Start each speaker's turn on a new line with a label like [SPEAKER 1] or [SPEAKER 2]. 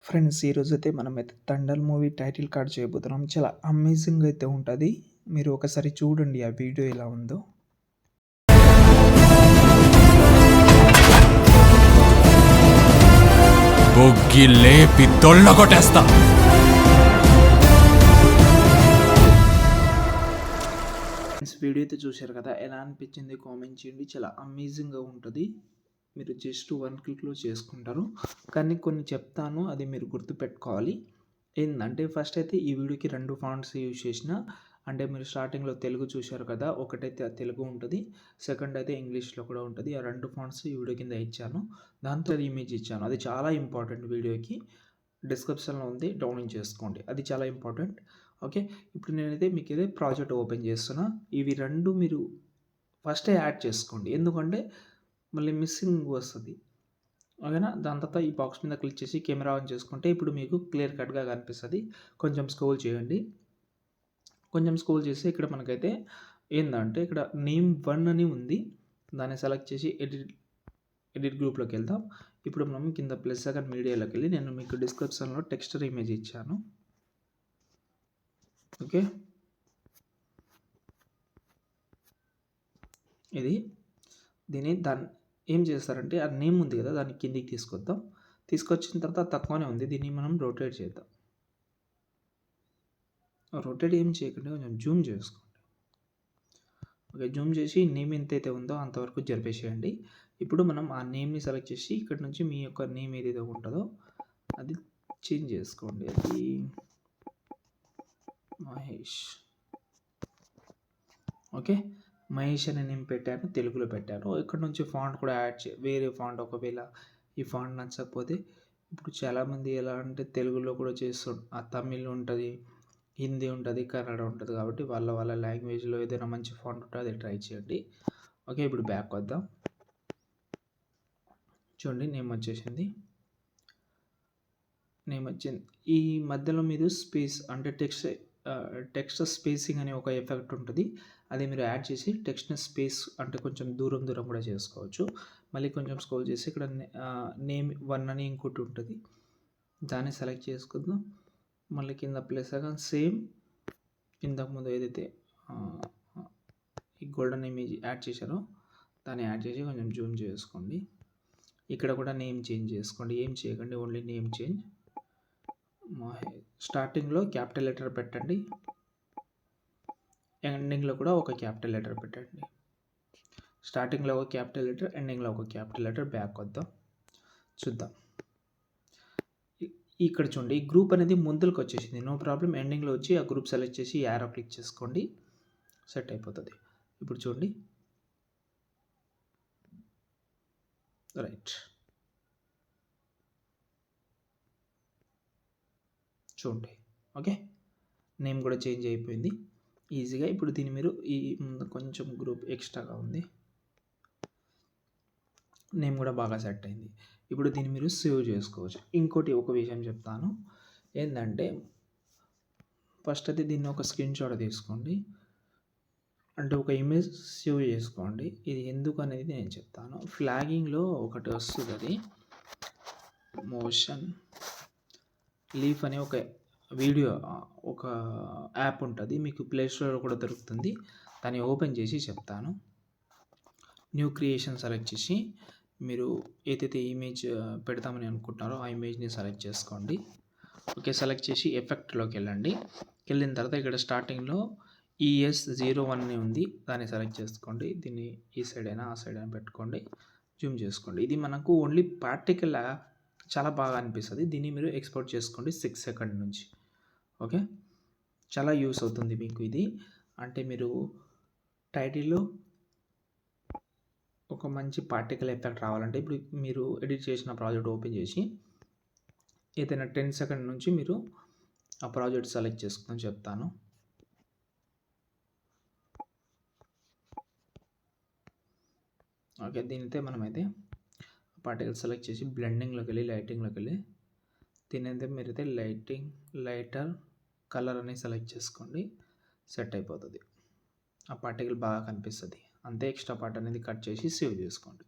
[SPEAKER 1] Friends ఈరోజైతే మనమైతే 'Thandel' movie title card చేయబోతున్నాం. చాలా అమేజింగ్ అయితే ఉంటది. మీరు ఒకసారి చూడండి ఆ వీడియో ఎలా ఉందో.
[SPEAKER 2] బొగ్గి లేపి తొళ్ళగొట్టేస్తా.
[SPEAKER 1] వీడియో అయితే చూశారు కదా, ఎలా అనిపించింది కామెంట్ చేయండి. చాలా అమేజింగ్గా ఉంటుంది. మీరు జస్ట్ 1 క్లిక్లో చేసుకుంటారు. కానీ కొన్ని చెప్తాను, అది మీరు గుర్తుపెట్టుకోవాలి. ఏంటంటే ఫస్ట్ అయితే ఈ వీడియోకి 2 ఫాంట్స్ యూజ్ చేసిన. అంటే మీరు స్టార్టింగ్లో తెలుగు చూశారు కదా, ఒకటైతే తెలుగు ఉంటుంది, సెకండ్ అయితే ఇంగ్లీష్లో కూడా ఉంటుంది. ఆ 2 ఫాంట్స్ ఈ వీడియో కింద ఇచ్చాను. దాంతో ఇమేజ్ ఇచ్చాను. అది చాలా ఇంపార్టెంట్. వీడియోకి డిస్క్రిప్షన్లో ఉంది, డౌన్లోడ్ చేసుకోండి. అది చాలా ఇంపార్టెంట్. ఓకే, ఇప్పుడు నేనైతే మీకు ఇదే ప్రాజెక్ట్ ఓపెన్ చేస్తున్నా. ఇవి 2 మీరు ఫస్టే యాడ్ చేసుకోండి, ఎందుకంటే మళ్ళీ మిస్సింగ్ వస్తుంది. ఓకేనా. దాని తర్వాత ఈ బాక్స్ మీద క్లిక్ చేసి కెమెరా ఆన్ చేసుకుంటే ఇప్పుడు మీకు క్లియర్ కట్గా కనిపిస్తుంది. కొంచెం స్క్రోల్ చేయండి. కొంచెం స్క్రోల్ చేసి ఇక్కడ మనకైతే ఏంటంటే ఇక్కడ నేమ్ 1 అని ఉంది. దాన్ని సెలెక్ట్ చేసి ఎడిట్ గ్రూప్లోకి వెళ్దాం. ఇప్పుడు మనం కింద ప్లస్ సెకండ్ మీడియాలోకి వెళ్ళి నేను మీకు డిస్క్రిప్షన్లో టెక్స్చర్ ఇమేజ్ ఇచ్చాను. ఓకే, ఇది దాన్ని ఏం చేస్తారంటే ఆ నేమ్ ఉంది కదా, దాన్ని కిందికి తీసుకొద్దాం. తీసుకొచ్చిన తర్వాత తక్కువనే ఉంది, దీన్ని మనం రొటేట్ చేద్దాం. రొటేట్ ఏం చేయకండి, కొంచెం జూమ్ చేసుకోండి. ఓకే, జూమ్ చేసి నేమ్ ఎంతైతే ఉందో అంతవరకు జరిపేసేయండి. ఇప్పుడు మనం ఆ నేమ్ని సెలెక్ట్ చేసి ఇక్కడ నుంచి మీ యొక్క నేమ్ ఏదైతే ఉంటుందో అది చేంజ్ చేసుకోండి. అది మహేష్. ఓకే, మహేష్ అని నేను పెట్టాను, తెలుగులో పెట్టాను. ఇక్కడ నుంచి ఫాంట్ కూడా యాడ్ వేరే ఫాంట్, ఒకవేళ ఈ ఫాంట్ నచ్చకపోతే ఇప్పుడు చాలామంది ఎలా అంటే తెలుగులో కూడా చేస్తారు. ఆ తమిళ్ ఉంటుంది, హిందీ ఉంటుంది, కన్నడ ఉంటుంది. కాబట్టి వాళ్ళ లాంగ్వేజ్లో ఏదైనా మంచి ఫాంట్ ఉంటే అది ట్రై చేయండి. ఓకే, ఇప్పుడు బ్యాక్ వద్దాం. చూడండి, నేమ్ వచ్చేసింది. నేమ్ వచ్చింది. ఈ మధ్యలో మీరు స్పేస్ అంటే టెక్స్ట్ స్పేసింగ్ అనే ఒక ఎఫెక్ట్ ఉంటుంది. అది మీరు యాడ్ చేసి టెక్స్ట్ని స్పేస్ అంటే కొంచెం దూరం కూడా చేసుకోవచ్చు. మళ్ళీ కొంచెం స్క్రోల్ చేసి ఇక్కడ నేమ్ 1 అని ఇంకోటి ఉంటుంది, దాన్ని సెలెక్ట్ చేసుకుందాం. మళ్ళీ కింద ప్లస్ సెకండ్ సేమ్ ఇంతకుముందు ఏదైతే ఈ గోల్డెన్ ఇమేజ్ యాడ్ చేశారో దాన్ని యాడ్ చేసి కొంచెం జూమ్ చేసుకోండి. ఇక్కడ కూడా నేమ్ చేంజ్ చేసుకోండి, ఏం చేయకండి, ఓన్లీ నేమ్ చేంజ్. స్టార్టింగ్లో క్యాపిటల్ లెటర్ పెట్టండి, ఎండింగ్లో కూడా ఒక క్యాపిటల్ లెటర్ పెట్టండి. స్టార్టింగ్లో ఒక క్యాపిటల్ లెటర్, ఎండింగ్లో ఒక క్యాపిటల్ లెటర్. బ్యాక్ వద్దాం, చూద్దాం. ఇక్కడ చూడండి, ఈ గ్రూప్ అనేది ముందుకు వచ్చేసింది, నో ప్రాబ్లం. ఎండింగ్లో వచ్చి ఆ గ్రూప్ సెలెక్ట్ చేసి యారో క్లిక్ చేసుకోండి, సెట్ అయిపోతుంది. ఇప్పుడు చూడండి, రైట్. చూడండి, ఓకే, నేమ్ కూడా చేంజ్ అయిపోయింది ఈజీగా. ఇప్పుడు దీన్ని మీరు ఈ ముందు కొంచెం గ్రూప్ ఎక్స్ట్రాగా ఉంది, నేమ్ కూడా బాగా సెట్ అయింది. ఇప్పుడు దీన్ని మీరు సేవ్ చేసుకోవచ్చు. ఇంకోటి ఒక విషయం చెప్తాను, ఏంటంటే ఫస్ట్ అయితే దీన్ని ఒక స్క్రీన్ షాట్ తీసుకోండి, అంటే ఒక ఇమేజ్ సేవ్ చేసుకోండి. ఇది ఎందుకు అనేది నేను చెప్తాను. ఫ్లాగింగ్లో ఒకటి వస్తుంది, అది మోషన్ లీఫ్ అనే ఒక వీడియో ఒక యాప్ ఉంటుంది, మీకు ప్లే స్టోర్లో కూడా దొరుకుతుంది. దాన్ని ఓపెన్ చేసి చెప్తాను. న్యూ క్రియేషన్ సెలెక్ట్ చేసి మీరు ఏదైతే ఇమేజ్ పెడతామని అనుకుంటున్నారో ఆ ఇమేజ్ని సెలెక్ట్ చేసుకోండి. ఓకే, సెలెక్ట్ చేసి ఎఫెక్ట్లోకి వెళ్ళండి. వెళ్ళిన తర్వాత ఇక్కడ స్టార్టింగ్లో ES01 అని ఉంది, దాన్ని సెలెక్ట్ చేసుకోండి. దీన్ని ఈ సైడ్ అయినా ఆ సైడ్ అయినా పెట్టుకోండి, జూమ్ చేసుకోండి. ఇది మనకు ఓన్లీ పార్టికల్ చాలా బాగా అనిపిస్తుంది. దీన్ని మీరు ఎక్స్పోర్ట్ చేసుకోండి 6 సెకండ్ నుంచి. ఓకే, చాలా యూస్ అవుతుంది మీకు ఇది. అంటే మీరు టైటిల్లో ఒక మంచి పార్టికల్ ఎఫెక్ట్ రావాలంటే ఇప్పుడు మీరు ఎడిట్ చేసిన ప్రాజెక్ట్ ఓపెన్ చేసి ఏదైనా 10 సెకండ్ నుంచి మీరు ఆ ప్రాజెక్ట్ సెలెక్ట్ చేసుకుని చెప్తాను. ఓకే, దీనితో మనమైతే పార్టికల్ సెలెక్ట్ చేసి బ్లెండింగ్లోకి వెళ్ళి లైటింగ్లోకి వెళ్ళి దీనైతే మీరైతే లైటర్ కలర్ అని సెలెక్ట్ చేసుకోండి, సెట్ అయిపోతుంది. ఆ పార్టికల్ బాగా కనిపిస్తుంది. అంతే, ఎక్స్ట్రా పార్ట్ అనేది కట్ చేసి సేవ్ చేసుకోండి.